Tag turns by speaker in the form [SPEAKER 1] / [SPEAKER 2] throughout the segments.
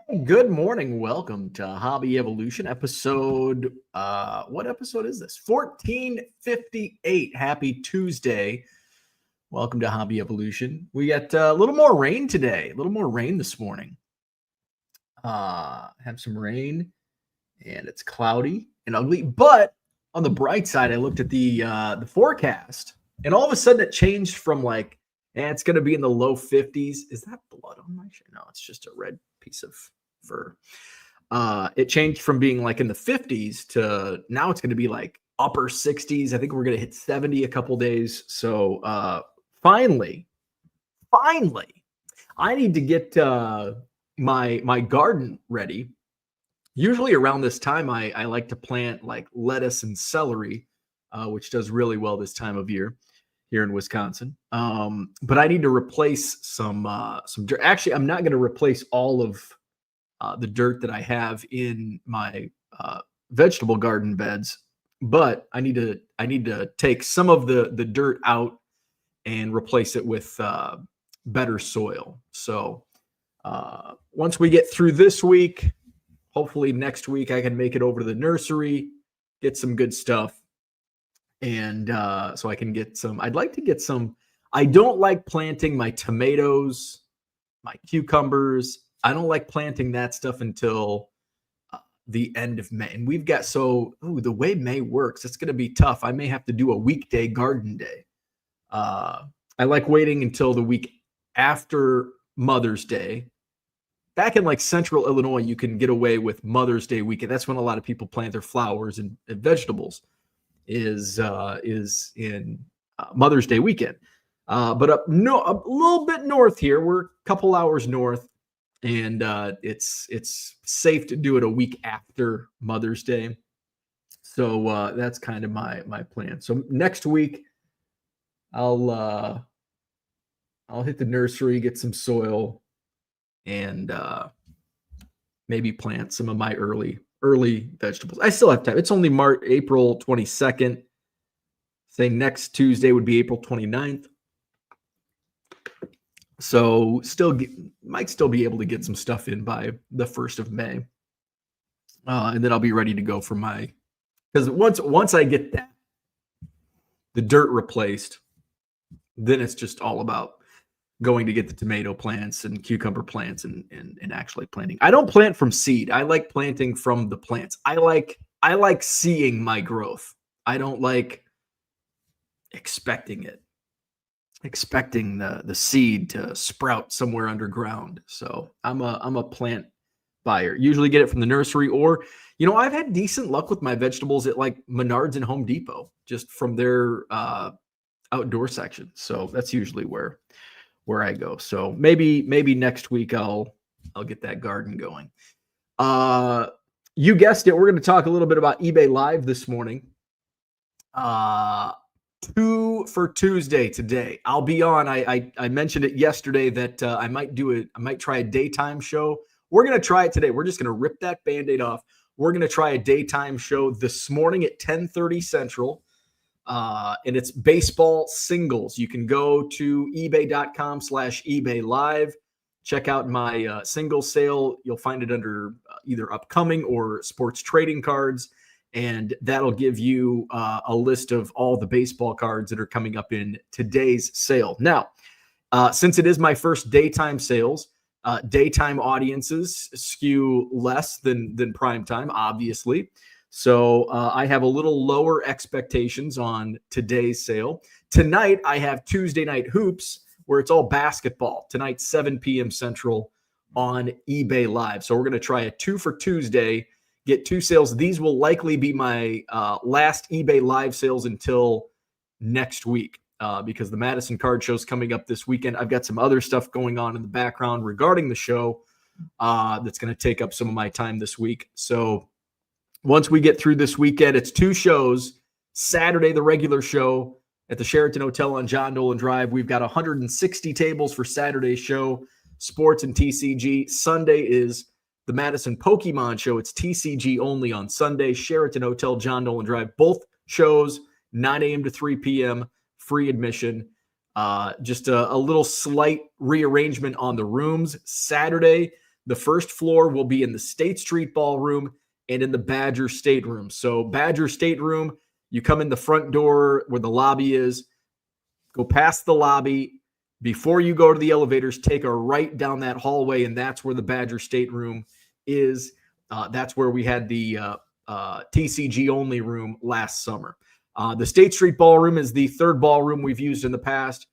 [SPEAKER 1] Good morning. Welcome to Hobby Evolution episode. What episode is this? 1458. Happy Tuesday. Welcome to Hobby Evolution. We got a little more rain today. A little more rain this morning. Have some rain, and it's cloudy and ugly. But on the bright side, I looked at the forecast, and all of a sudden it changed from it's going to be in the low 50s. Is that blood on my shirt? No, it's just a red piece of fur. It changed from being in the 50s to now it's going to be upper 60s. I think we're going to hit 70 a couple days. So finally, I need to get my garden ready. Usually around this time, I like to plant lettuce and celery, which does really well this time of year here in Wisconsin. But I need to replace some dirt. Actually, I'm not going to replace all of the dirt that I have in my vegetable garden beds, but I need to take some of the dirt out and replace it with better soil. So once we get through this week, hopefully next week I can make it over to the nursery, get some good stuff. And so I can get some. I'd like to get some. I don't like planting my tomatoes, my cucumbers. I don't like planting that stuff until the end of May. And we've got the way May works, it's going to be tough. I may have to do a weekday garden day. I like waiting until the week after Mother's Day. Back in central Illinois, you can get away with Mother's Day weekend. That's when a lot of people plant their flowers and vegetables. Is in Mother's Day weekend. But a little bit north here, we're a couple hours north, and it's safe to do it a week after Mother's Day. So that's kind of my plan. So next week, I'll hit the nursery, get some soil, and maybe plant some of my early vegetables. I still have time. It's only April 22nd. Say next Tuesday would be April 29th. So might still be able to get some stuff in by the 1st of May. And then I'll be ready to go for because once I get the dirt replaced, then it's just all about going to get the tomato plants and cucumber plants and actually planting. I don't plant from seed. I like planting from the plants. I like seeing my growth. I don't like expecting the seed to sprout somewhere underground. So I'm a plant buyer. Usually get it from the nursery, or I've had decent luck with my vegetables at Menards and Home Depot, just from their outdoor section. So that's usually where I go. So maybe next week I'll get that garden going. You guessed it. We're going to talk a little bit about eBay Live this morning. 2 for Tuesday today. I'll be on. I mentioned it yesterday that I might try a daytime show. We're going to try it today. We're just going to rip that Band-Aid off. We're going to try a daytime show this morning at 10:30 Central. And it's baseball singles. You can go to ebay.com/eBay Live. Check out my single sale. You'll find it under either upcoming or sports trading cards. And that'll give you a list of all the baseball cards that are coming up in today's sale. Now, since it is my first daytime sales, daytime audiences skew less than prime time, obviously. So I have a little lower expectations on today's sale. Tonight, I have Tuesday Night Hoops, where it's all basketball. Tonight, 7 p.m. Central on eBay Live. So we're going to try a 2 for Tuesday, get 2 sales. These will likely be my last eBay Live sales until next week because the Madison Card Show is coming up this weekend. I've got some other stuff going on in the background regarding the show that's going to take up some of my time this week. So once we get through this weekend, it's 2 shows. Saturday, the regular show at the Sheraton Hotel on John Nolen Drive. We've got 160 tables for Saturday's show, sports and TCG. Sunday is the Madison Pokemon Show. It's TCG only on Sunday. Sheraton Hotel, John Nolen Drive. Both shows, 9 a.m. to 3 p.m., free admission. Just a little slight rearrangement on the rooms. Saturday, The first floor will be in the State Street Ballroom and in the Badger Stateroom. So Badger Stateroom, you come in the front door where the lobby is, go past the lobby. Before you go to the elevators, take a right down that hallway, and that's where the Badger Stateroom is. That's where we had the TCG only room last summer. The State Street Ballroom is the third ballroom we've used in the past.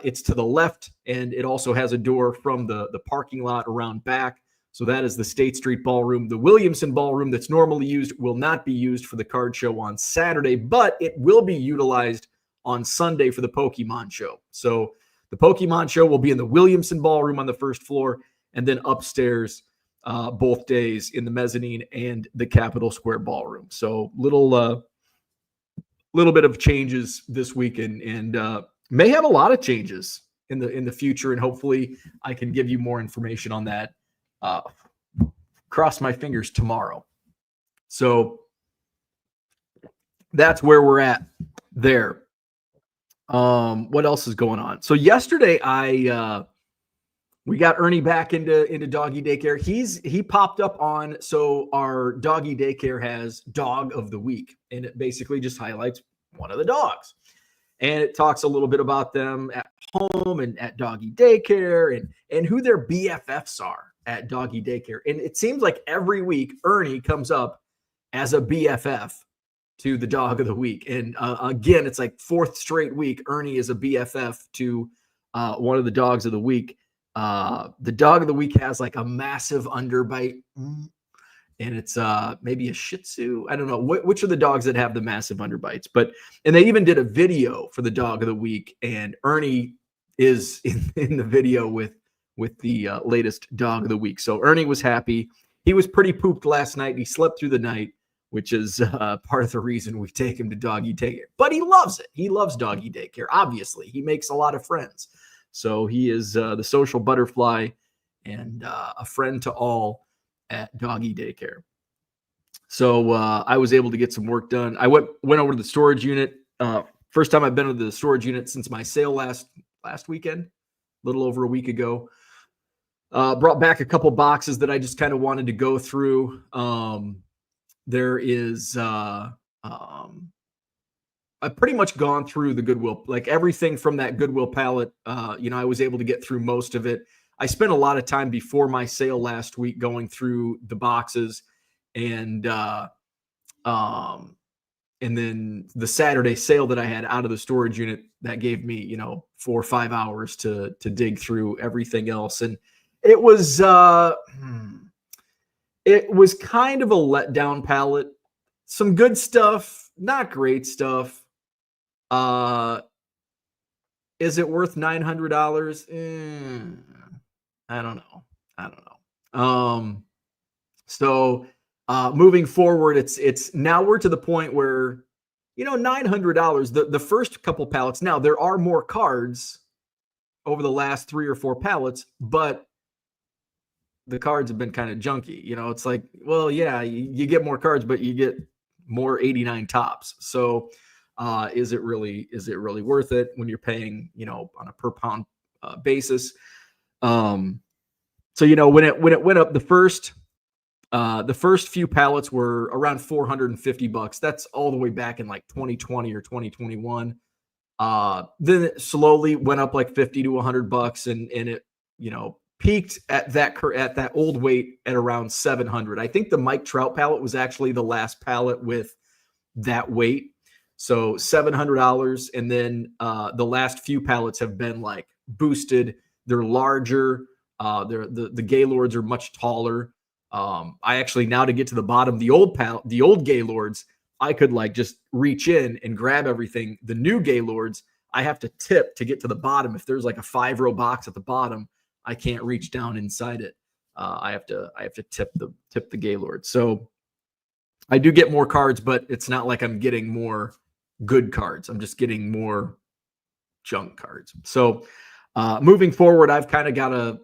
[SPEAKER 1] It's to the left, and it also has a door from the parking lot around back. So that is the State Street Ballroom. The Williamson Ballroom that's normally used will not be used for the card show on Saturday, but it will be utilized on Sunday for the Pokemon Show. So the Pokemon Show will be in the Williamson Ballroom on the first floor, and then upstairs both days in the mezzanine and the Capitol Square Ballroom. So little bit of changes this week, and may have a lot of changes in the future, and hopefully I can give you more information on that. Cross my fingers tomorrow. So that's where we're at there. What else is going on? So yesterday we got Ernie back into doggy daycare. He popped up on, so our doggy daycare has dog of the week, and it basically just highlights one of the dogs. And it talks a little bit about them at home and at doggy daycare and who their BFFs are at doggy daycare. And it seems like every week Ernie comes up as a BFF to the dog of the week. And again, it's like fourth straight week Ernie is a BFF to one of the dogs of the week. The dog of the week has like a massive underbite, and it's maybe a Shih Tzu. I don't know which are the dogs that have the massive underbites, and they even did a video for the dog of the week, and Ernie is in the video with the latest dog of the week. So Ernie was happy. He was pretty pooped last night. He slept through the night, which is part of the reason we take him to doggy daycare. But he loves it. He loves doggy daycare. Obviously, he makes a lot of friends. So he is the social butterfly and a friend to all at doggy daycare. So I was able to get some work done. I went over to the storage unit. First time I've been to the storage unit since my sale last weekend, a little over a week ago. Brought back a couple boxes that I just kind of wanted to go through. There is I've pretty much gone through the Goodwill, like everything from that Goodwill pallet. I was able to get through most of it. I spent a lot of time before my sale last week going through the boxes, and then the Saturday sale that I had out of the storage unit, that gave me, 4 or 5 hours to dig through everything else. And it was kind of a letdown pallet. Some good stuff, not great stuff. Is it worth $900? I don't know. So moving forward, it's now we're to the point where, $900, the first couple pallets. Now there are more cards over the last 3 or 4 pallets, but the cards have been kind of junky. It's like, well, yeah, you get more cards, but you get more 89 tops. So is it really worth it when you're paying, on a per pound basis? So, when it went up, the first few pallets were around $450. That's all the way back in like 2020 or 2021. Then it slowly went up like $50 to $100, and it, peaked at that old weight at around $700. I think the Mike Trout pallet was actually the last pallet with that weight. So $700. And then the last few pallets have been like boosted. They're larger. The Gaylords are much taller. I actually, now to get to the bottom, the old Gaylords, I could like just reach in and grab everything. The new Gaylords, I have to tip to get to the bottom. If there's like a 5-row box at the bottom, I can't reach down inside it. I have to tip the Gaylord. So I do get more cards, but it's not like I'm getting more good cards. I'm just getting more junk cards. So moving forward, I've kind of got to,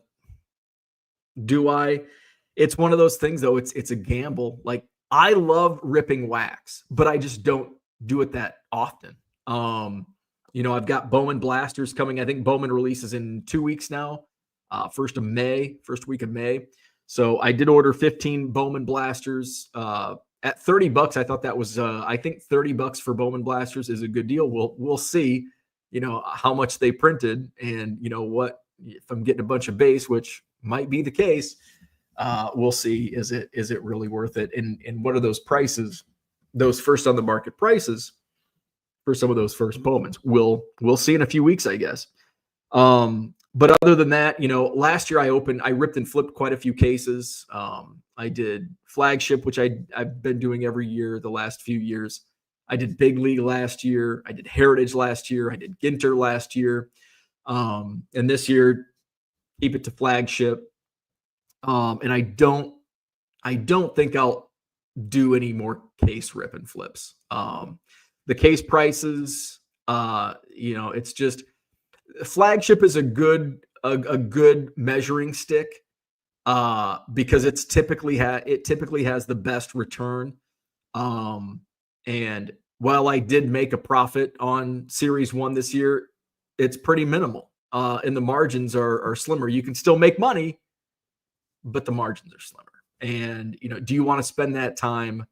[SPEAKER 1] it's one of those things though. It's a gamble. Like, I love ripping wax, but I just don't do it that often. I've got Bowman Blasters coming. I think Bowman releases in 2 weeks now. First week of May. So I did order 15 Bowman blasters at $30. I thought that was I think $30 for Bowman blasters is a good deal. We'll see, how much they printed, and what if I'm getting a bunch of base, which might be the case. We'll see. Is it really worth it? And what are those prices? Those first on the market prices for some of those first Bowmans. We'll see in a few weeks, I guess. But other than that, last year I ripped and flipped quite a few cases. I did flagship, which I've been doing every year the last few years. I did Big League last year. I did Heritage last year. I did Ginter last year. And this year, keep it to flagship. And I don't think I'll do any more case rip and flips. The case prices, it's just flagship is a good measuring stick because it typically has the best return. And while I did make a profit on Series 1 this year, it's pretty minimal. And the margins are slimmer. You can still make money, but the margins are slimmer. And, do you want to spend that time?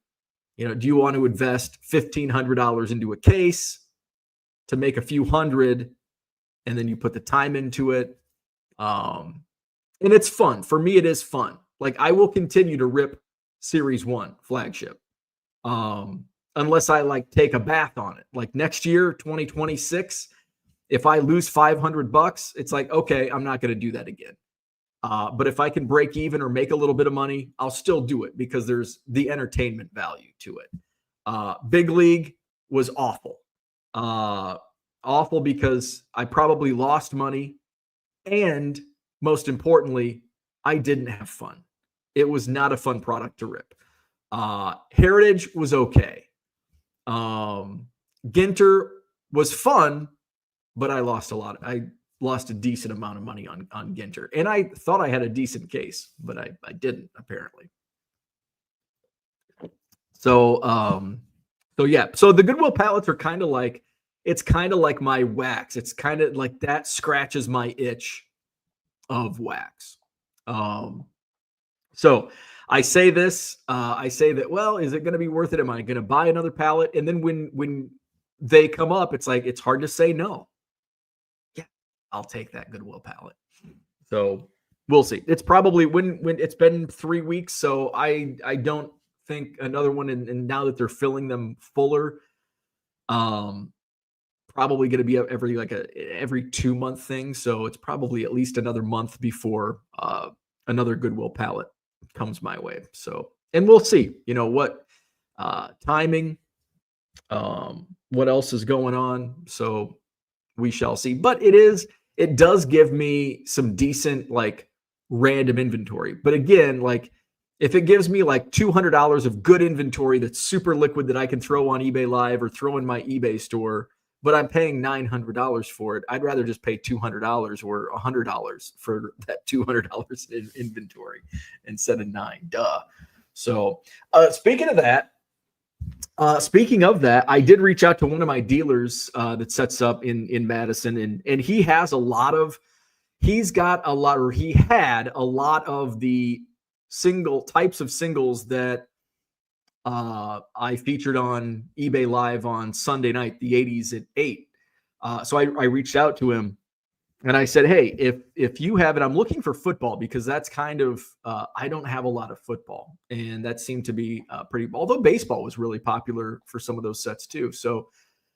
[SPEAKER 1] Do you want to invest $1,500 into a case to make a few hundred, and then you put the time into it? And it's fun. For me, it is fun. Like, I will continue to rip Series 1 flagship. Unless I take a bath on it. Like next year, 2026, if I lose $500, it's like, okay, I'm not going to do that again. But if I can break even or make a little bit of money, I'll still do it because there's the entertainment value to it. Big League was awful. Awful because I probably lost money. And most importantly, I didn't have fun. It was not a fun product to rip. Heritage was okay. Ginter was fun, but I lost a lot. I lost a decent amount of money on Ginter. And I thought I had a decent case, but I didn't, apparently. So yeah. So the Goodwill pallets are kind of like, it's kind of like my wax. It's kind of like that scratches my itch of wax. So I say this, I say that, well, is it going to be worth it? Am I going to buy another pallet? And then when they come up, it's like, it's hard to say no. Yeah, I'll take that Goodwill pallet. So we'll see. It's probably when it's been 3 weeks. So I don't think another one. And now that they're filling them fuller, probably going to be every 2 month thing. So it's probably at least another month before another Goodwill pallet comes my way. So, and we'll see, what timing, what else is going on. So we shall see. But it does give me some decent random inventory. But again, if it gives me $200 of good inventory that's super liquid that I can throw on eBay Live or throw in my eBay store, but I'm paying $900 for it, I'd rather just pay $200 or $100 for that $200 in inventory instead of $9. Duh. So speaking of that, I did reach out to one of my dealers that sets up in Madison, and he had a lot of the types of singles that I featured on eBay Live on Sunday night, the 80s at 8. So I reached out to him and I said, hey, if you have it, I'm looking for football because that's kind of, I don't have a lot of football. And that seemed to be although baseball was really popular for some of those sets too. So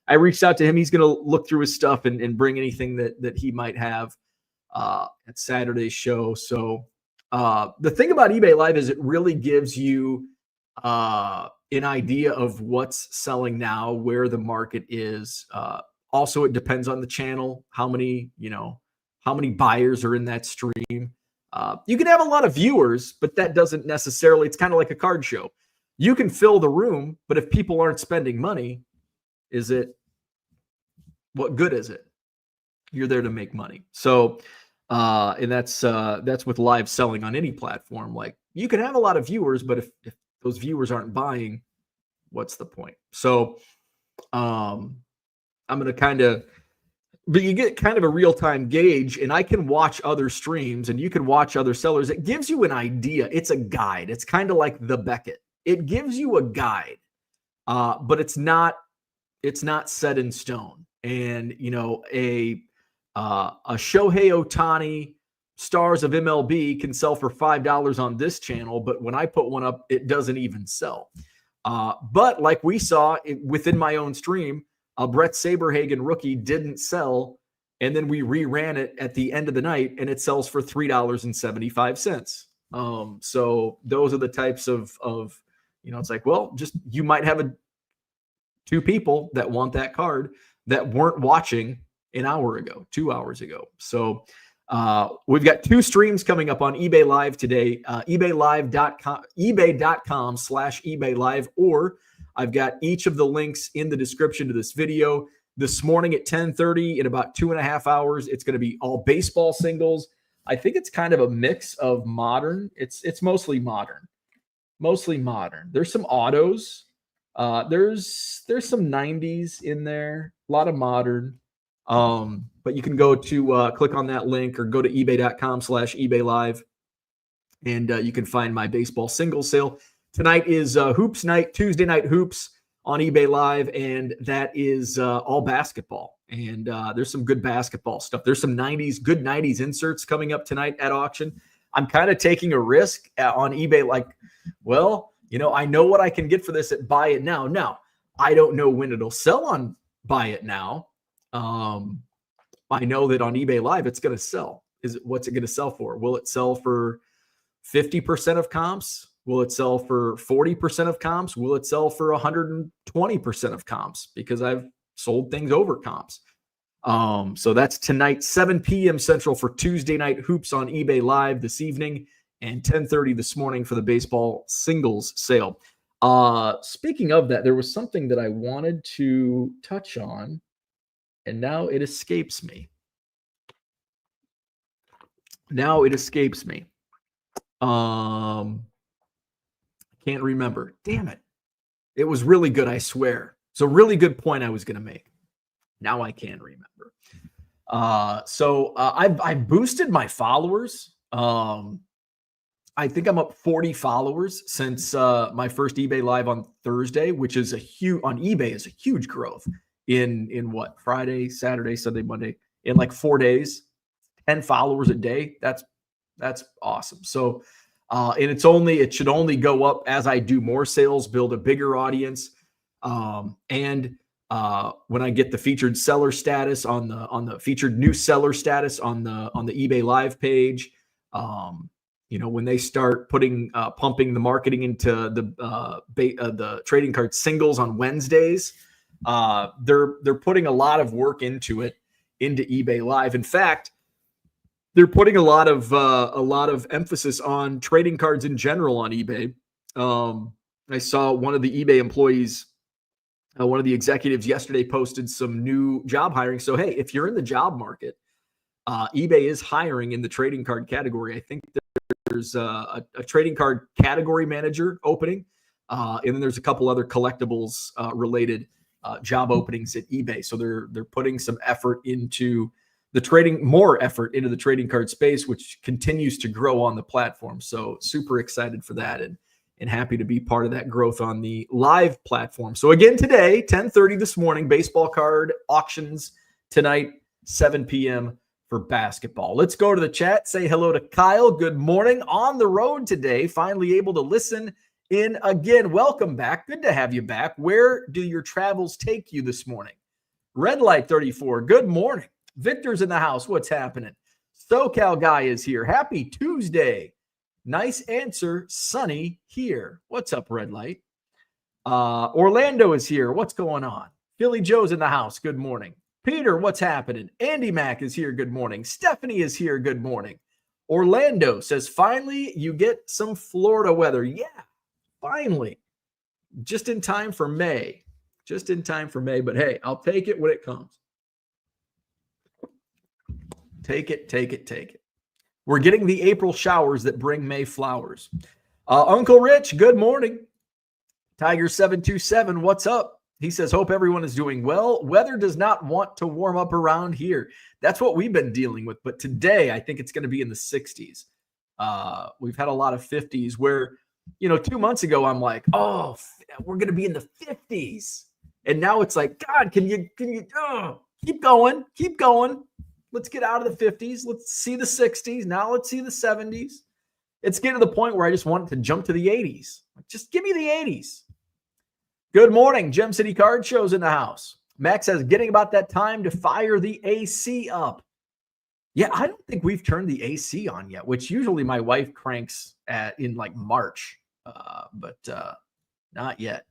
[SPEAKER 1] I reached out to him. He's going to look through his stuff and bring anything that he might have at Saturday's show. So the thing about eBay Live is it really gives you an idea of what's selling now, where the market is. Also, it depends on the channel, how many buyers are in that stream. You can have a lot of viewers, but that doesn't necessarily, it's kind of like a card show. You can fill the room, but if people aren't spending money, what good is it? You're there to make money. So, and that's with live selling on any platform. You can have a lot of viewers, but if those viewers aren't buying, what's the point? So I'm going to kind of but you get kind of a real-time gauge, and I can watch other streams and you can watch other sellers. It gives you an idea. It's a guide. It's kind of like the Beckett. It gives you a guide, but it's not set in stone. And, a Shohei Ohtani Stars of MLB can sell for $5 on this channel, but when I put one up, it doesn't even sell. But like we saw within my own stream, a Brett Saberhagen rookie didn't sell, and then we reran it at the end of the night, and it sells for $3.75. So those are the types of it's like, well, just you might have two people that want that card that weren't watching an hour ago, 2 hours ago. So we've got two streams coming up on eBay Live today, ebay.com/eBay Live, or I've got each of the links in the description to this video. This morning at 10:30, in about 2.5 hours, it's going to be all baseball singles. I think it's kind of a mix of modern. It's mostly modern. There's some autos. There's some 90s in there, a lot of modern. But you can go to click on that link or go to ebay.com/eBay Live, and you can find my baseball single sale. Tonight is Hoops night, Tuesday night Hoops on eBay Live, and that is all basketball. And there's some good basketball stuff. There's some good 90s inserts coming up tonight at auction. I'm kind of taking a risk on eBay, like, well, I know what I can get for this at Buy It Now. Now, I don't know when it'll sell on Buy It Now. I know that on eBay Live, it's going to sell. What's it going to sell for? Will it sell for 50% of comps? Will it sell for 40% of comps? Will it sell for 120% of comps? Because I've sold things over comps. So that's tonight, 7 p.m. Central for Tuesday night Hoops on eBay Live this evening, and 10:30 this morning for the baseball singles sale. Speaking of that, there was something that I wanted to touch on, and now it escapes me. Can't remember. Damn it. It was really good, I swear. It's a really good point I was going to make. Now I can't remember. I've boosted my followers. I think I'm up 40 followers since my first eBay Live on Thursday, which is on eBay is a huge growth in what? Friday, Saturday, Sunday, Monday, in like 4 days, 10 followers a day. That's awesome. So, and it should only go up as I do more sales, build a bigger audience. And when I get the featured seller status on the featured new seller status on the eBay Live page, when they start pumping the marketing into the trading card singles on Wednesdays, they're putting a lot of work into eBay Live. In fact, they're putting a lot of emphasis on trading cards in general on eBay. I saw one of the eBay employees, one of the executives yesterday posted some new job hiring. So, hey, if you're in the job market, eBay is hiring in the trading card category. I think there's a trading card category manager opening, and then there's a couple other collectibles related job openings at eBay. So they're putting some effort into more effort into the trading card space, which continues to grow on the platform. So super excited for that and happy to be part of that growth on the live platform. So again, today, 10:30 this morning, baseball card auctions. Tonight, 7 p.m. for basketball. Let's go to the chat. Say hello to Kyle. Good morning. On the road today, finally able to listen in again. Welcome back. Good to have you back. Where do your travels take you this morning? Red Light 34. Good morning. Victor's in the house. What's happening? SoCal guy is here. Happy Tuesday. Nice answer. Sunny here. What's up, Red Light? Orlando is here. What's going on? Philly Joe's in the house. Good morning. Peter, what's happening? Andy Mack is here. Good morning. Stephanie is here. Good morning. Orlando says, finally, you get some Florida weather. Yeah, finally. Just in time for May. But hey, I'll take it when it comes. Take it. We're getting the April showers that bring May flowers. Uncle Rich, good morning. Tiger727, what's up? He says, hope everyone is doing well. Weather does not want to warm up around here. That's what we've been dealing with. But today, I think it's going to be in the 60s. We've had a lot of 50s where, 2 months ago, I'm like, oh, we're going to be in the 50s. And now it's like, God, can you keep going. Let's get out of the 50s. Let's see the 60s. Now let's see the 70s. It's getting to the point where I just want to jump to the 80s. Just give me the 80s. Good morning. Gem City Card Show's in the house. Max says, getting about that time to fire the AC up. Yeah, I don't think we've turned the AC on yet, which usually my wife cranks in like March, but not yet.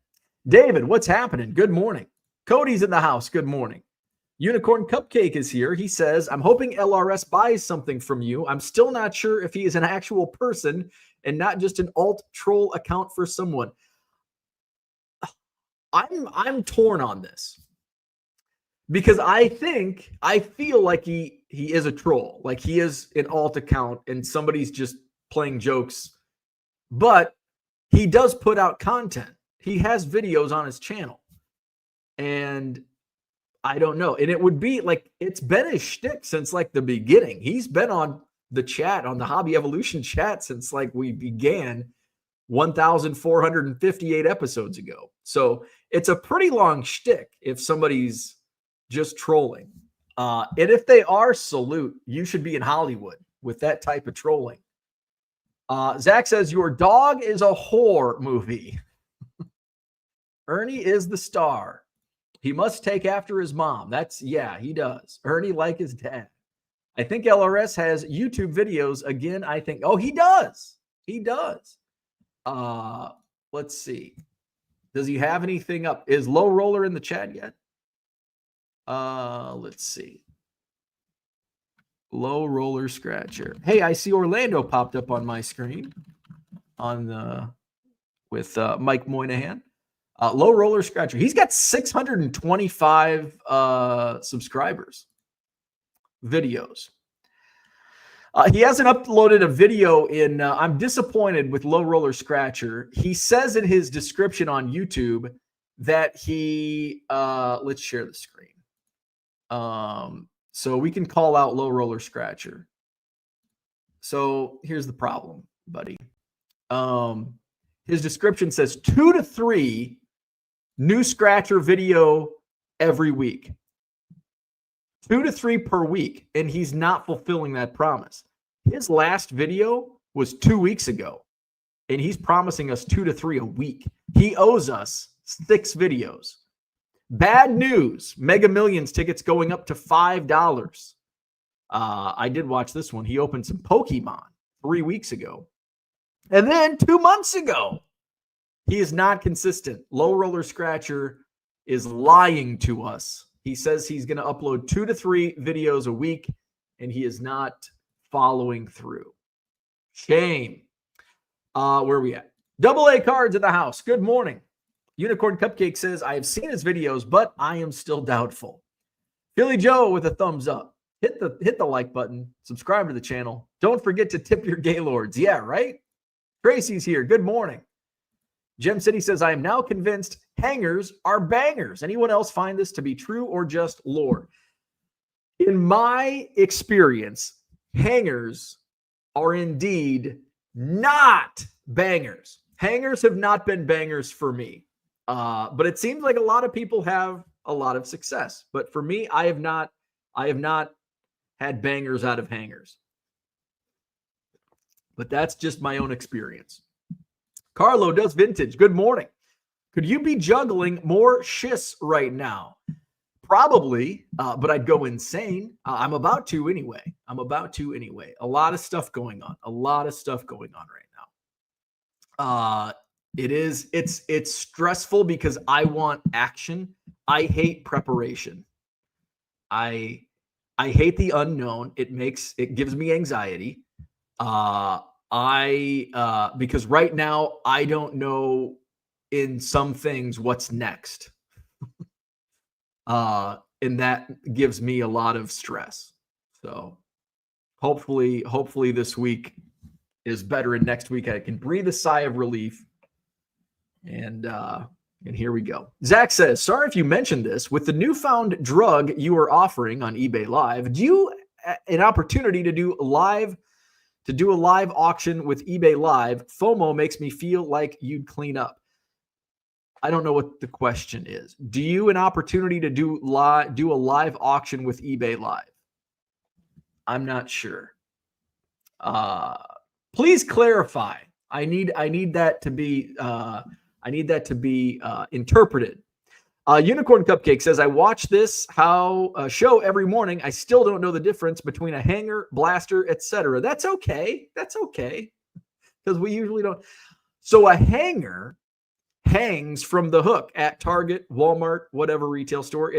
[SPEAKER 1] David, what's happening? Good morning. Cody's in the house. Good morning. Unicorn Cupcake is here. He says, I'm hoping LRS buys something from you. I'm still not sure if he is an actual person and not just an alt troll account for someone. I'm torn on this because I feel like he is a troll, like he is an alt account and somebody's just playing jokes, but he does put out content. He has videos on his channel, and I don't know. And it would be like, it's been his shtick since like the beginning. He's been on the chat, on the Hobby Evolution chat since like we began 1,458 episodes ago. So it's a pretty long shtick if somebody's just trolling. And if they are, salute. You should be in Hollywood with that type of trolling. Zach says, your dog is a whore movie. Ernie is the star. He must take after his mom. Yeah, he does. Ernie like his dad. I think LRS has YouTube videos again. I think, he does. He does. Let's see. Does he have anything up? Is Low Roller in the chat yet? Let's see. Low Roller Scratcher. Hey, I see Orlando popped up on my screen with Mike Moynihan. Low Roller Scratcher. He's got 625 subscribers. Videos. He hasn't uploaded a video in, I'm disappointed with Low Roller Scratcher. He says in his description on YouTube that he, let's share the screen. So we can call out Low Roller Scratcher. So here's the problem, buddy. His description says 2 to 3 new Scratcher video every week. 2 to 3 per week, and he's not fulfilling that promise. His last video was 2 weeks ago, and he's promising us 2 to 3 a week. He owes us 6 videos. Bad news. Mega Millions tickets going up to $5. I did watch this one. He opened some Pokemon 3 weeks ago. And then 2 months ago, he is not consistent. Low Roller Scratcher is lying to us. He says he's going to upload 2 to 3 videos a week, and he is not following through. Shame. Where are we at? AA Cards in the house. Good morning. Unicorn Cupcake says, I have seen his videos, but I am still doubtful. Philly Joe with a thumbs up. Hit the like button. Subscribe to the channel. Don't forget to tip your Gaylords. Yeah, right? Tracy's here. Good morning. Gem City says, I am now convinced hangers are bangers. Anyone else find this to be true or just lore? In my experience, hangers are indeed not bangers. Hangers have not been bangers for me. But it seems like a lot of people have a lot of success. But for me, I have not had bangers out of hangers. But that's just my own experience. Carlo does vintage. Good morning. Could you be juggling more schiss right now? Probably, but I'd go insane. I'm about to anyway. A lot of stuff going on. Right now. It's stressful because I want action. I hate preparation. I hate the unknown. It gives me anxiety. Because right now I don't know in some things what's next. And that gives me a lot of stress. So hopefully this week is better, and next week I can breathe a sigh of relief and And here we go. Zach says, sorry if you mentioned this. With the newfound drug you are offering on eBay Live, do you an opportunity to do a live auction with eBay Live? FOMO makes me feel like you'd clean up. I don't know what the question is. Do you an opportunity to do a live auction with eBay Live? I'm not sure. Please clarify. I need that to be interpreted. Unicorn Cupcake says, I watch this show every morning. I still don't know the difference between a hanger, blaster, etc. That's okay. That's okay. Because we usually don't. So a hanger hangs from the hook at Target, Walmart, whatever retail store.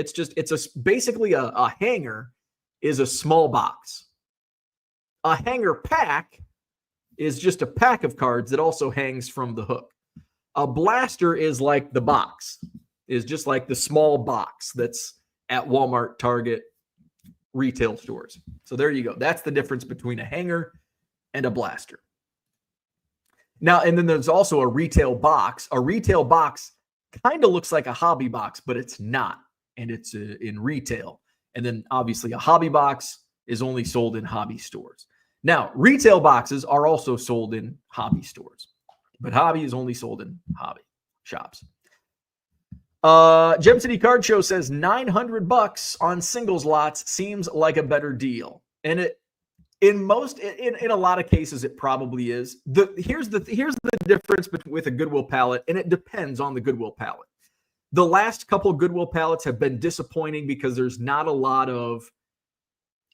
[SPEAKER 1] Basically a hanger is a small box. A hanger pack is just a pack of cards that also hangs from the hook. A blaster is like the box, is just like the small box that's at Walmart, Target, retail stores. So there you go. That's the difference between a hanger and a blaster. Now, and then there's also a retail box. A retail box kind of looks like a hobby box, but it's not. And it's in retail. And then obviously a hobby box is only sold in hobby stores. Now, retail boxes are also sold in hobby stores, but hobby is only sold in hobby shops. Gem City Card Show says $900 on singles lots seems like a better deal. And it, in a lot of cases, it probably is. Here's the difference with a Goodwill pallet, and it depends on the Goodwill pallet. The last couple of Goodwill pallets have been disappointing because there's not a lot of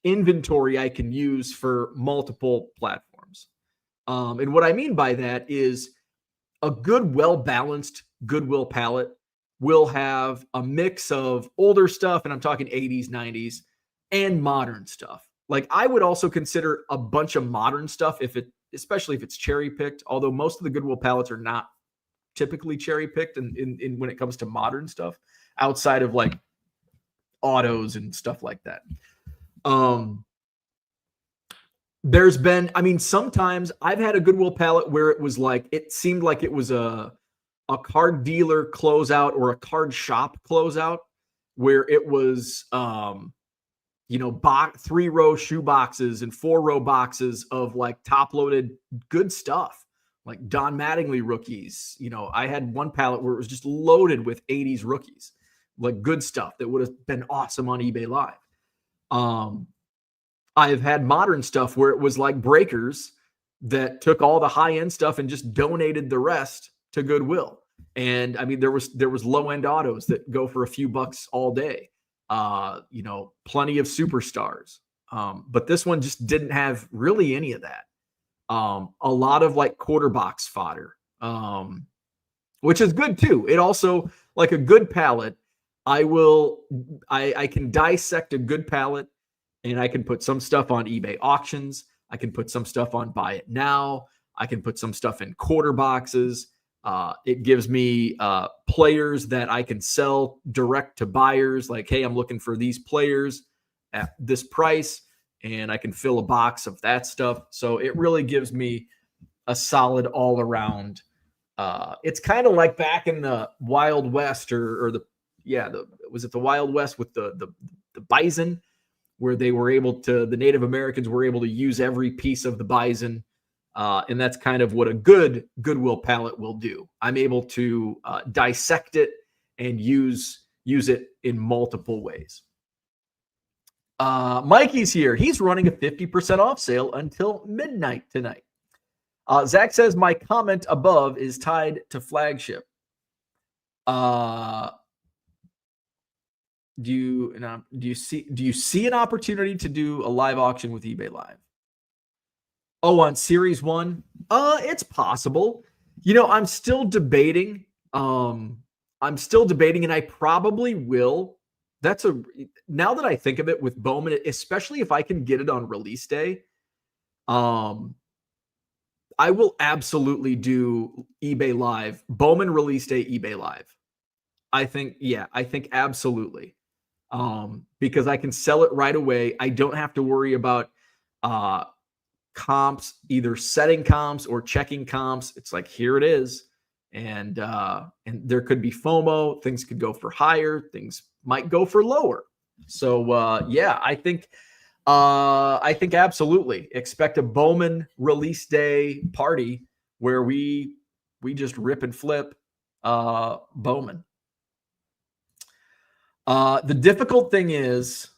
[SPEAKER 1] inventory I can use for multiple platforms. And what I mean by that is a good, well-balanced Goodwill pallet will have a mix of older stuff, and I'm talking 80s, 90s, and modern stuff. Like, I would also consider a bunch of modern stuff, especially if it's cherry-picked, although most of the Goodwill pallets are not typically cherry-picked in when it comes to modern stuff, outside of like autos and stuff like that. There's been, sometimes I've had a Goodwill pallet where it seemed like it was a card dealer closeout or a card shop closeout, where it was, 3-row shoe boxes and 4-row boxes of like top-loaded good stuff, like Don Mattingly rookies. I had one pallet where it was just loaded with 80s rookies, like good stuff that would have been awesome on eBay Live. I've had modern stuff where it was like breakers that took all the high-end stuff and just donated the rest to Goodwill. And there was low-end autos that go for a few bucks all day. Plenty of superstars. But this one just didn't have really any of that. A lot of like quarter box fodder, which is good too. It also, like a good pallet, I can dissect a good pallet, and I can put some stuff on eBay auctions. I can put some stuff on Buy It Now. I can put some stuff in quarter boxes. It gives me players that I can sell direct to buyers. Like, hey, I'm looking for these players at this price, and I can fill a box of that stuff. So it really gives me a solid all around. It's kind of like back in the Wild West was it the Wild West with the bison, where the Native Americans were able to use every piece of the bison. And that's kind of what a good Goodwill pallet will do. I'm able to dissect it and use it in multiple ways. Mikey's here. He's running a 50% off sale until midnight tonight. Zach says, my comment above is tied to Flagship. Do you see an opportunity to do a live auction with eBay Live? Oh, on Series 1? It's possible. I'm still debating. And I probably will. Now that I think of it, with Bowman, especially if I can get it on release day, I will absolutely do eBay Live. Bowman release day, eBay Live. I think absolutely. Because I can sell it right away. I don't have to worry about comps, either setting comps or checking comps. It's like, here it is. and there could be FOMO. Things could go for higher. Things might go for lower. So yeah, I think absolutely expect a Bowman release day party where we just rip and flip Bowman. The difficult thing is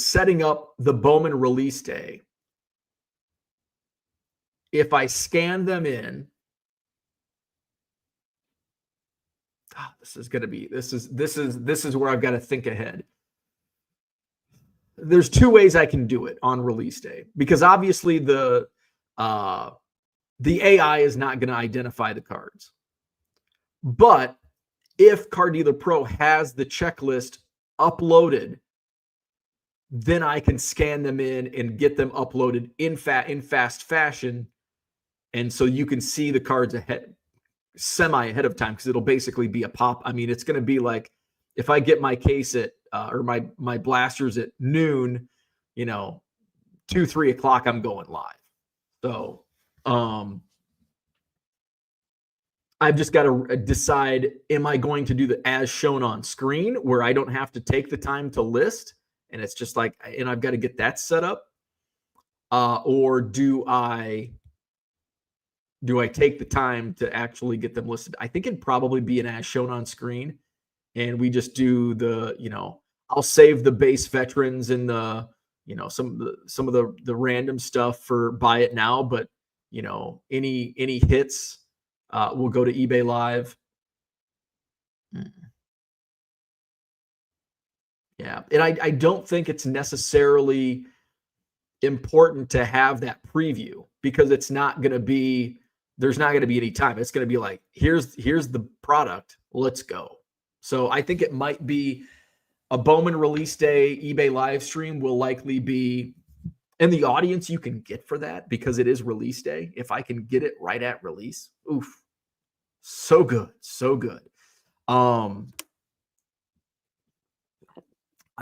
[SPEAKER 1] setting up the Bowman release day. If I scan them in, this is where I've got to think ahead. There's two ways I can do it on release day, because obviously the AI is not going to identify the cards. But if Card Dealer Pro has the checklist uploaded, then I can scan them in and get them uploaded in fast fashion. And so you can see the cards semi ahead of time, because it'll basically be a pop. I mean, it's going to be like if I get my case at or my blasters at noon, 2-3 o'clock, I'm going live. So I've just got to decide, am I going to do the as shown on screen where I don't have to take the time to list, and it's just like, and I've got to get that set up, or do I take the time to actually get them listed? I think it'd probably be an as shown on screen, and we just do the, I'll save the base veterans and the, some of the random stuff for buy it now, but any hits will go to eBay Live. Yeah, and I don't think it's necessarily important to have that preview, because it's not going to be, there's not going to be any time. It's going to be like, here's the product, let's go. So I think it might be a Bowman release day eBay live stream will likely be, and the audience you can get for that, because it is release day. If I can get it right at release, oof, so good, so good. I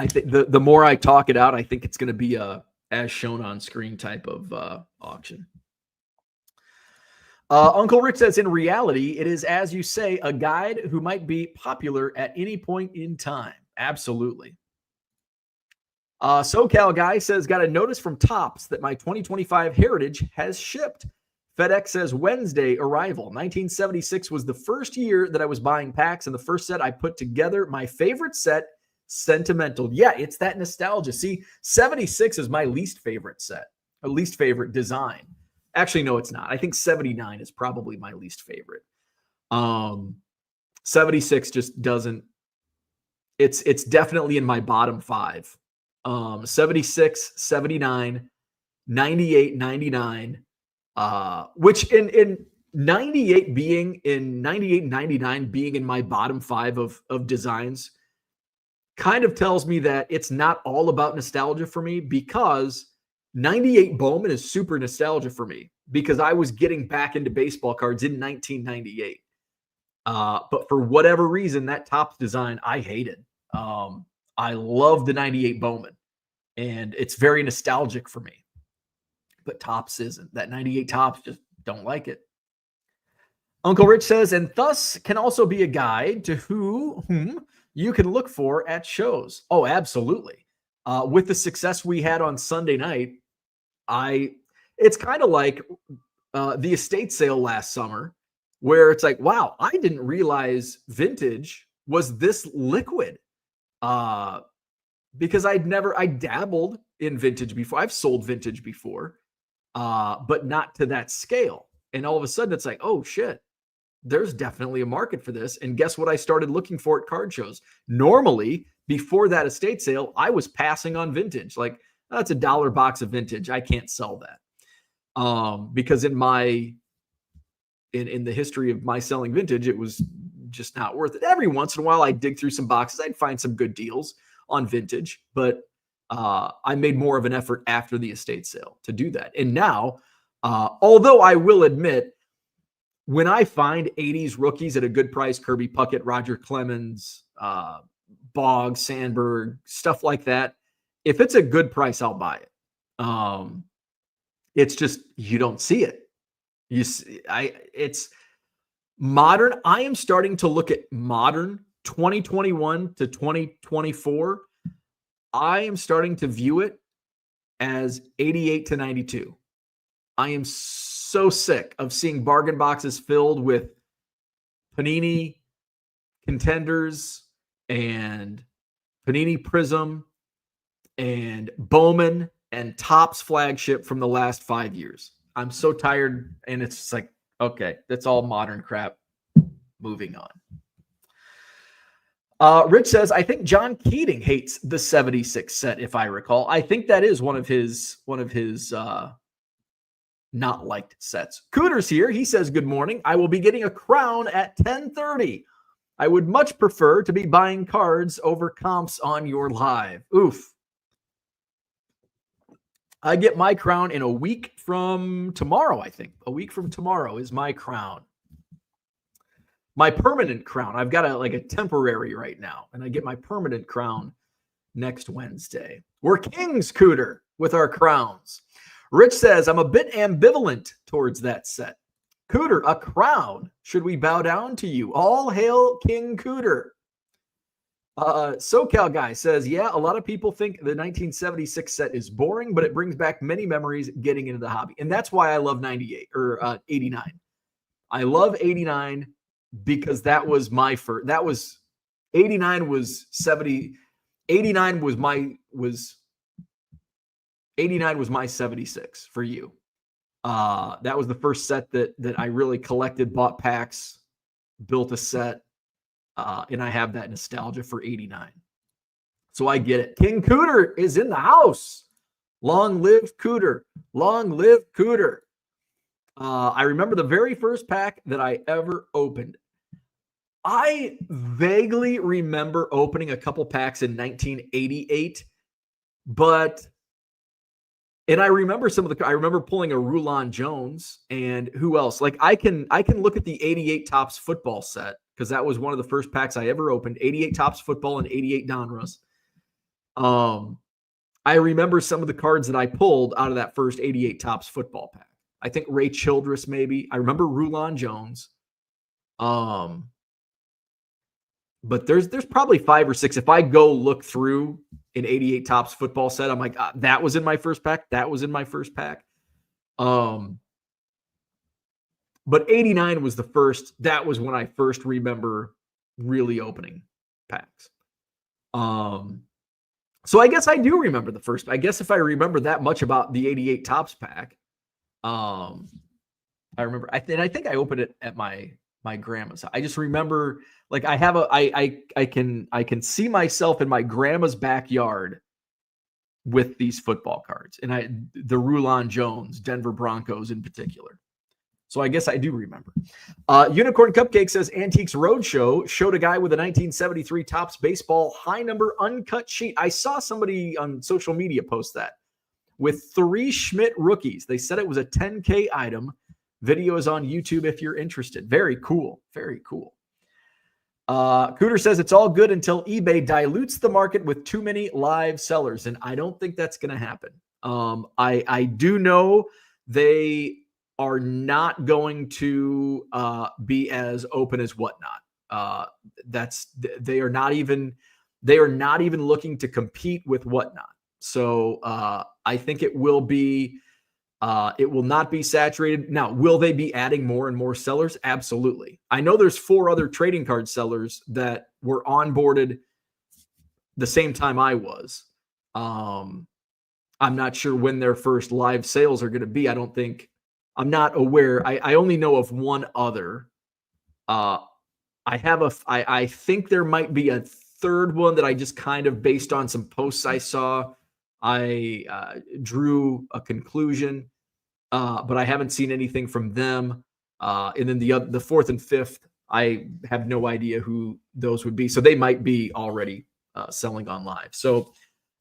[SPEAKER 1] think the more I talk it out, I think it's going to be a as shown on screen type of auction. Uncle Rich says, in reality, it is, as you say, a guide who might be popular at any point in time. Absolutely. SoCal guy says, got a notice from Topps that my 2025 Heritage has shipped. FedEx says Wednesday arrival. 1976 was the first year that I was buying packs, and the first set I put together. My favorite set, sentimental. Yeah, it's that nostalgia. See, 76 is my least favorite set, or least favorite design. Actually, no, it's not. I think 79 is probably my least favorite. 76 just doesn't. It's definitely in my bottom five. 76, 79, 98, 99. Which in 98 being in 98, 99 being in my bottom five of designs kind of tells me that it's not all about nostalgia for me, because 98 Bowman is super nostalgia for me, because I was getting back into baseball cards in 1998. But for whatever reason, that Topps design I hated. I love the 98 Bowman, and it's very nostalgic for me. But Topps isn't. That 98 Topps, just don't like it. Uncle Rich says, and thus can also be a guide to whom you can look for at shows. Oh, absolutely. With the success we had on Sunday night, it's kind of like the estate sale last summer, where it's like, wow, I didn't realize vintage was this liquid. Because I dabbled in vintage before. I've sold vintage before, but not to that scale. And all of a sudden it's like, oh shit, there's definitely a market for this. And guess what I started looking for at card shows? Normally, before that estate sale, I was passing on vintage. Like, that's $1 box of vintage. I can't sell that. Because in the history of my selling vintage, it was just not worth it. Every once in a while, I'd dig through some boxes. I'd find some good deals on vintage, but I made more of an effort after the estate sale to do that. And now, although I will admit, when I find 80s rookies at a good price, Kirby Puckett, Roger Clemens, Boggs, Sandberg, stuff like that, if it's a good price, I'll buy it. It's just, you don't see it. It's modern. I am starting to look at modern 2021 to 2024. I am starting to view it as 88 to 92. I am so sick of seeing bargain boxes filled with Panini Contenders and Panini Prism and Bowman and Topps flagship from the last 5 years. I'm so tired, and it's just like, okay, that's all modern crap. Moving on. Rich says, I think John Keating hates the 76 set, if I recall. I think that is one of his not liked sets. Cooter's here. He says, good morning. I will be getting a crown at 10:30. I would much prefer to be buying cards over comps on your live. Oof. I get my crown in a week from tomorrow, I think. A week from tomorrow is my crown. My permanent crown. I've got a temporary right now, and I get my permanent crown next Wednesday. We're kings, Cooter, with our crowns. Rich says, I'm a bit ambivalent towards that set. Cooter, a crown. Should we bow down to you? All hail King Cooter. SoCal guy says, yeah, a lot of people think the 1976 set is boring, but it brings back many memories getting into the hobby. And that's why I love 98 or 89. I love 89 because that was my first. That was 89 was 70. 89 was my 76 for you. That was the first set that I really collected, bought packs, built a set. And I have that nostalgia for 89. So I get it. King Cooter is in the house. Long live Cooter. Long live Cooter. I remember the very first pack that I ever opened. I vaguely remember opening a couple packs in 1988, and I remember I remember pulling a Rulon Jones and who else? Like I can look at the 88 Topps football set because that was one of the first packs I ever opened, 88 Topps football and 88 Donruss. I remember some of the cards that I pulled out of that first 88 Topps football pack. I think Ray Childress, maybe. I remember Rulon Jones. But there's probably 5 or 6. If I go look through an 88 Topps football set, I'm like, that was in my first pack. That was in my first pack. But 89 was the first. That was when I first remember really opening packs. So I guess I do remember the first. I guess if I remember that much about the 88 Topps pack, I remember. I think I opened it at my grandma's. I just remember, like, I can see myself in my grandma's backyard with these football cards, and the Rulon Jones, Denver Broncos in particular. So I guess I do remember. Unicorn Cupcake says Antiques Roadshow showed a guy with a 1973 Topps baseball high number uncut sheet. I saw somebody on social media post that with 3 Schmidt rookies. They said it was a 10K item. Video is on YouTube if you're interested. Very cool. Very cool. Cooter says it's all good until eBay dilutes the market with too many live sellers, and I don't think that's going to happen. I do know they are not going to be as open as Whatnot. They are not even looking to compete with Whatnot. So I think it will be. It will not be saturated. Now, will they be adding more and more sellers? Absolutely. I know there's 4 other trading card sellers that were onboarded the same time I was. I'm not sure when their first live sales are going to be. I'm not aware. I only know of one other. I think there might be a third one that I just kind of, based on some posts I saw, I drew a conclusion, but I haven't seen anything from them. And then the 4th and 5th, I have no idea who those would be. So they might be already selling on live. So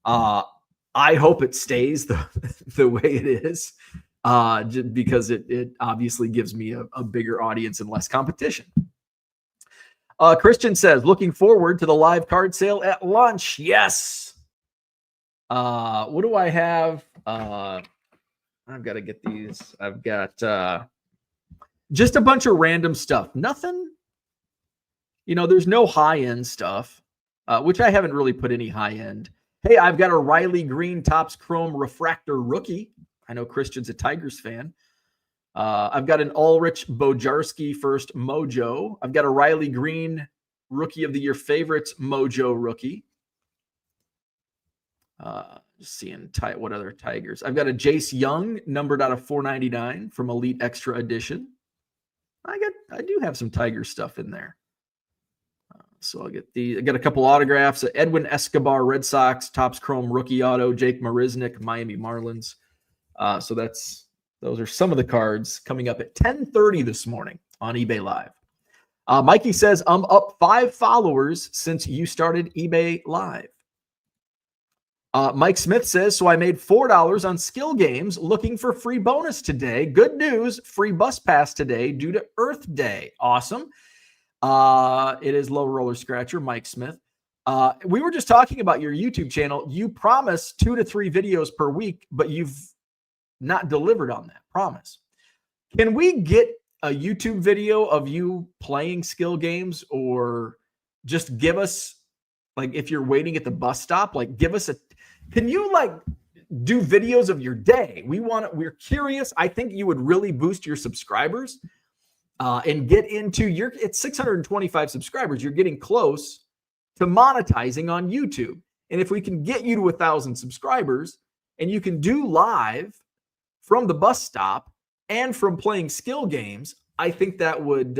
[SPEAKER 1] I hope it stays the way it is, just because it obviously gives me a bigger audience and less competition. Christian says, looking forward to the live card sale at lunch. Yes. What do I have? I've got to get these. I've got Just a bunch of random stuff. Nothing, there's no high-end stuff, which I haven't really put any high-end. Hey, I've got a Riley Green Topps Chrome Refractor rookie. I know Christian's a Tigers fan. I've got an Ulrich Bojarski first Mojo. I've got a Riley Green Rookie of the Year Favorites Mojo rookie. Just seeing what other Tigers. I've got a Jace Young numbered out of 499 from Elite Extra Edition. I do have some Tiger stuff in there. So I got a couple autographs. Edwin Escobar, Red Sox, Topps Chrome Rookie Auto, Jake Marisnick, Miami Marlins. So those are some of the cards coming up at 10:30 this morning on eBay Live. Mikey says, I'm up 5 followers since you started eBay Live. Mike Smith says, so I made $4 on skill games looking for free bonus today. Good news, free bus pass today due to Earth Day. Awesome. It is Low Roller Scratcher, Mike Smith. We were just talking about your YouTube channel. You promise 2 to 3 videos per week, but you've not delivered on that promise. Can we get a YouTube video of you playing skill games, or just give us, like, if you're waiting at the bus stop, like, can you do videos of your day? We're curious. I think you would really boost your subscribers and get into it's 625 subscribers. You're getting close to monetizing on YouTube. And if we can get you to 1,000 subscribers and you can do live from the bus stop and from playing skill games, I think that would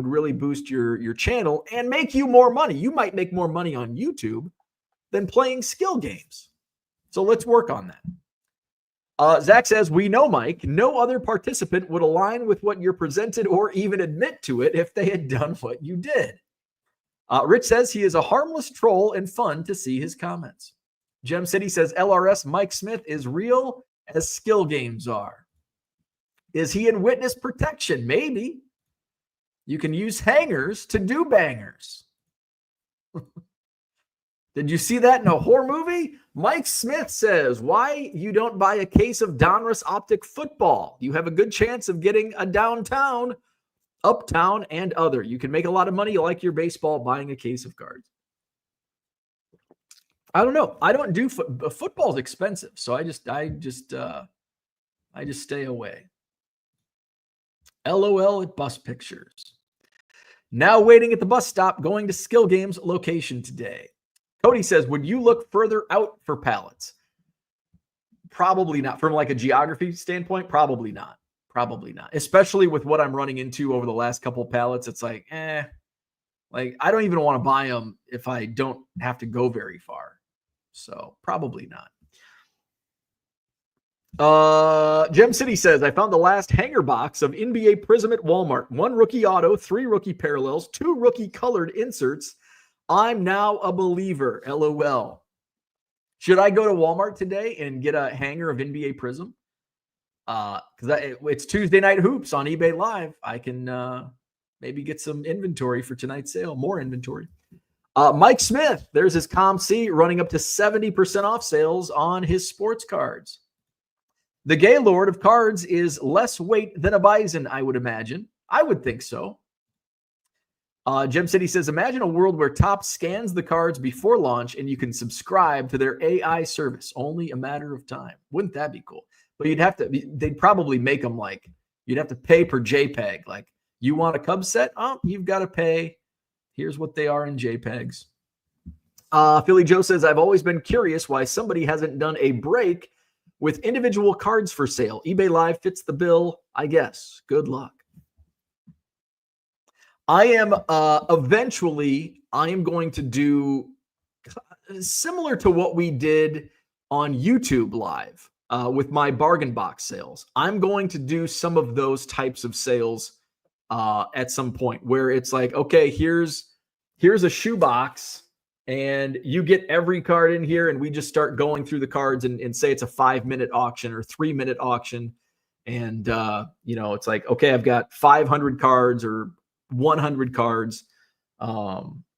[SPEAKER 1] really boost your channel and make you more money. You might make more money on YouTube than playing skill games. So let's work on that. Zach says, we know, Mike, no other participant would align with what you're presented or even admit to it if they had done what you did. Rich says he is a harmless troll and fun to see his comments. Gem City says, LRS Mike Smith is real as skill games are. Is he in witness protection? Maybe. You can use hangers to do bangers. Did you see that in a horror movie? Mike Smith says, why you don't buy a case of Donruss Optic football? You have a good chance of getting a downtown, uptown, and other. You can make a lot of money like your baseball buying a case of cards. I don't know. I don't do football's expensive, so I just stay away. LOL at Bus Pictures. Now waiting at the bus stop, going to Skill Games location today. Cody says, would you look further out for pallets? Probably not. From like a geography standpoint, probably not. Probably not. Especially with what I'm running into over the last couple of pallets. It's like, like I don't even want to buy them if I don't have to go very far. So probably not. Gem City says, I found the last hanger box of NBA Prism at Walmart. 1 rookie auto, 3 rookie parallels, 2 rookie colored inserts. I'm now a believer. LOL. Should I go to Walmart today and get a hanger of NBA Prism? Because it's Tuesday Night Hoops on eBay Live. I can maybe get some inventory for tonight's sale. More inventory. Mike Smith, there's his ComC running up to 70% off sales on his sports cards. The Gaylord of cards is less weight than a bison, I would imagine. I would think so. Gem City says, imagine a world where Topps scans the cards before launch and you can subscribe to their AI service. Only a matter of time. Wouldn't that be cool? But they'd probably make them like, you'd have to pay per JPEG. Like, you want a Cubs set? Oh, you've got to pay. Here's what they are in JPEGs. Philly Joe says, I've always been curious why somebody hasn't done a break with individual cards for sale. eBay Live fits the bill, I guess. Good luck. I am going to do similar to what we did on YouTube Live with my bargain box sales. I'm going to do some of those types of sales at some point where it's like, okay, here's a shoebox and you get every card in here and we just start going through the cards and say it's a 5-minute auction or 3-minute auction. And, it's like, okay, I've got 500 cards or 100 cards.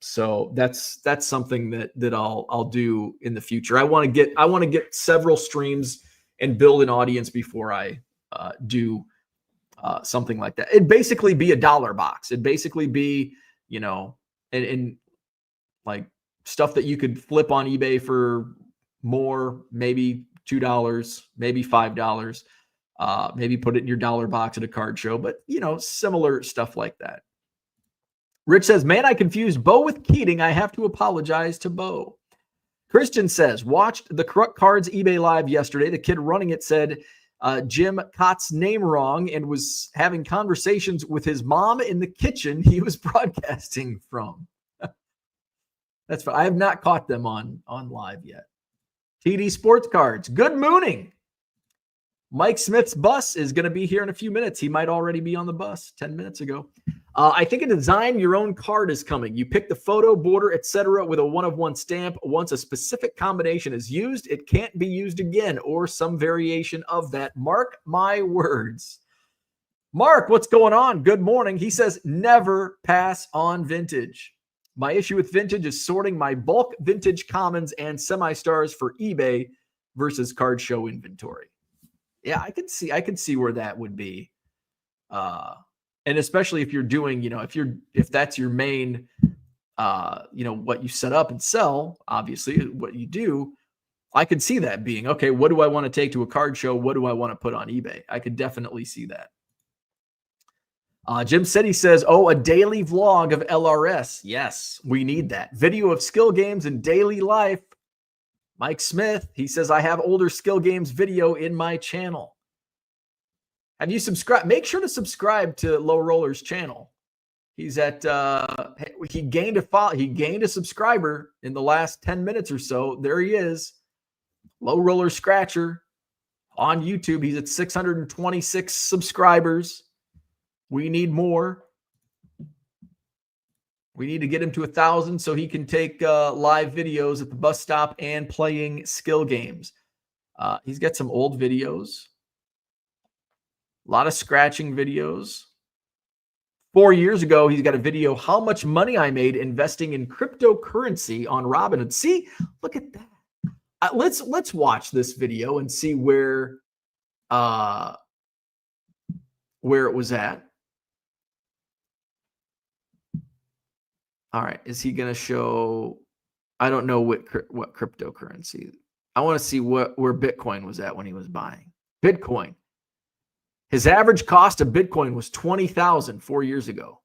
[SPEAKER 1] So that's something that I'll do in the future. I want to get several streams and build an audience before I do something like that. It'd basically be a dollar box. It'd basically be, and like stuff that you could flip on eBay for more, maybe $2, maybe $5, maybe put it in your dollar box at a card show, but similar stuff like that. Rich says, man, I confused Bo with Keating. I have to apologize to Bo. Christian says, watched the Cards eBay Live yesterday. The kid running it said Jim Cott's name wrong and was having conversations with his mom in the kitchen he was broadcasting from. That's fine. I have not caught them on live yet. TD Sports Cards. Good mooning. Mike Smith's bus is going to be here in a few minutes. He might already be on the bus 10 minutes ago. I think a design your own card is coming. You pick the photo, border, etc. with a one-of-one stamp. Once a specific combination is used, it can't be used again or some variation of that. Mark my words. Mark, what's going on? Good morning. He says, never pass on vintage. My issue with vintage is sorting my bulk vintage commons and semi-stars for eBay versus card show inventory. Yeah, I could see where that would be. And especially if you're doing, if that's your main, what you set up and sell, obviously what you do, I could see that being, okay, what do I want to take to a card show? What do I want to put on eBay? I could definitely see that. Jim City says, a daily vlog of LRS. Yes, we need that. Video of skill games and daily life. Mike Smith, he says, I have older skill games video in my channel. Have you subscribed? Make sure to subscribe to Low Roller's channel. He's at, he gained a subscriber in the last 10 minutes or so. There he is. Low Roller Scratcher on YouTube. He's at 626 subscribers. We need more. We need to get him to 1,000 so he can take live videos at the bus stop and playing skill games. He's got some old videos. A lot of scratching videos. 4 years ago, he's got a video, how much money I made investing in cryptocurrency on Robinhood. See, look at that. Let's watch this video and see where it was at. All right. Is he going to show? I don't know what cryptocurrency. I want to see where Bitcoin was at when he was buying. Bitcoin. His average cost of Bitcoin was $20,000 4 years ago.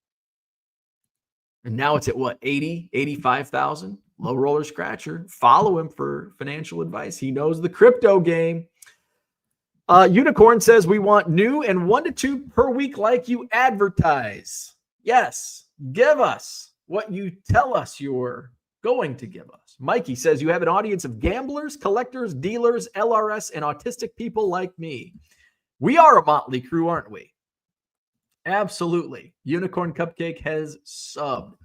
[SPEAKER 1] And now it's at what? 80, 85,000? Low Roller Scratcher. Follow him for financial advice. He knows the crypto game. Unicorn says we want new and 1 to 2 per week like you advertise. Yes. Give us what you tell us you're going to give us. Mikey says you have an audience of gamblers, collectors, dealers, LRS, and autistic people like me. We are a motley crew, aren't we? Absolutely. Unicorn Cupcake has subbed.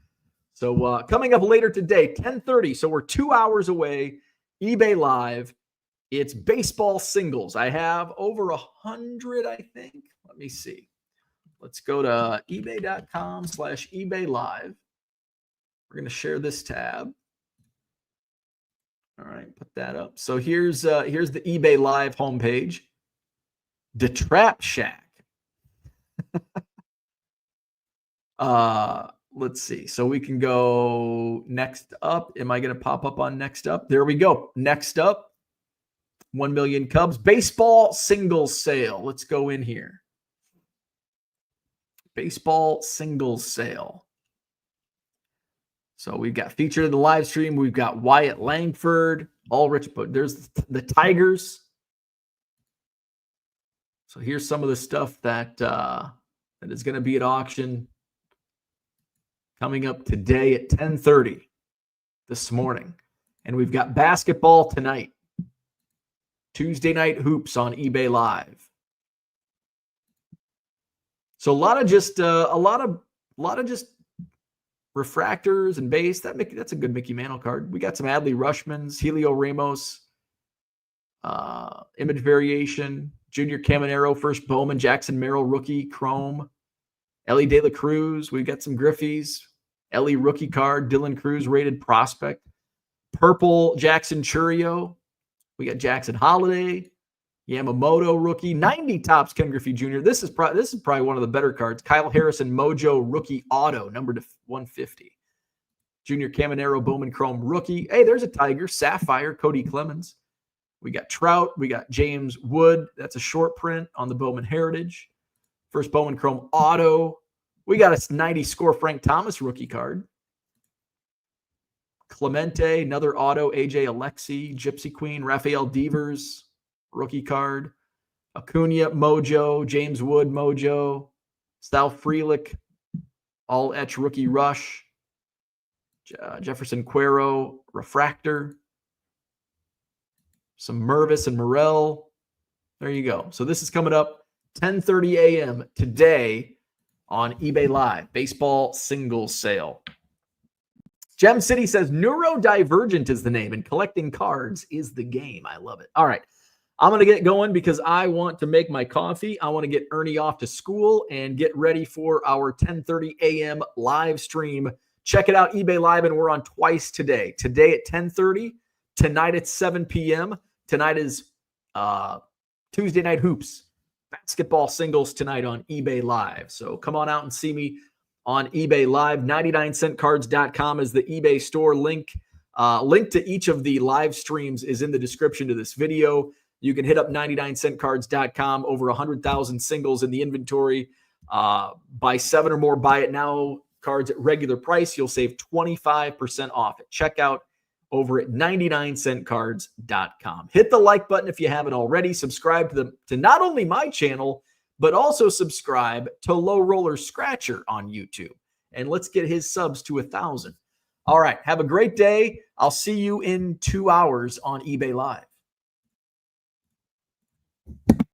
[SPEAKER 1] So coming up later today, 10:30. So we're 2 hours away. eBay Live. It's baseball singles. I have over 100, I think. Let me see. Let's go to ebay.com/eBay Live. We're going to share this tab. All right, put that up. So here's the eBay Live homepage. The Trap Shack. Let's see. So we can go next up. Am I going to pop up on next up? There we go. Next up, 1 million Cubs. Baseball singles sale. Let's go in here. Baseball singles sale. So we've got featured in the live stream. We've got Wyatt Langford, Ulrich, but there's the Tigers. So here's some of the stuff that is going to be at auction coming up today at 10:30 this morning. And we've got basketball tonight. Tuesday night hoops on eBay Live. So a lot of just refractors and base. That's a good Mickey Mantle card. We got some Adley Rushmans, Helio Ramos, image variation, Junior Caminero, first Bowman, Jackson Merrill, rookie, Chrome, Ellie De La Cruz. We've got some Griffies, Ellie rookie card, Dylan Cruz rated prospect, purple Jackson Churio. We got Jackson Holiday, Yamamoto rookie, 90 tops Ken Griffey Jr. This is probably one of the better cards. Kyle Harrison Mojo rookie auto, number to 150. Junior Caminero Bowman Chrome rookie. Hey, there's a Tiger. Sapphire Cody Clemens. We got Trout. We got James Wood. That's a short print on the Bowman Heritage. First Bowman Chrome auto. We got a 90 score Frank Thomas rookie card. Clemente, another auto. AJ Alexi, Gypsy Queen, Rafael Devers, rookie card. Acuna Mojo, James Wood Mojo, Sal Frelick, all etch rookie rush. Jefferson Cuero, refractor. Some Mervis and Morel. There you go. So this is coming up 10:30 a.m. today on eBay Live. Baseball singles sale. Gem City says neurodivergent is the name and collecting cards is the game. I love it. All right. I'm going to get going because I want to make my coffee. I want to get Ernie off to school and get ready for our 10:30 a.m. live stream. Check it out, eBay Live, and we're on twice today. Today at 10:30, tonight at 7 p.m. Tonight is Tuesday Night Hoops. Basketball singles tonight on eBay Live. So come on out and see me on eBay Live. 99centcards.com is the eBay store link. Link to each of the live streams is in the description to this video. You can hit up 99centcards.com. Over 100,000 singles in the inventory. Buy 7 or more. Buy it now. Cards at regular price. You'll save 25% off at checkout over at 99centcards.com. Hit the like button if you haven't already. Subscribe to not only my channel, but also subscribe to Low Roller Scratcher on YouTube. And let's get his subs to 1,000. All right. Have a great day. I'll see you in 2 hours on eBay Live.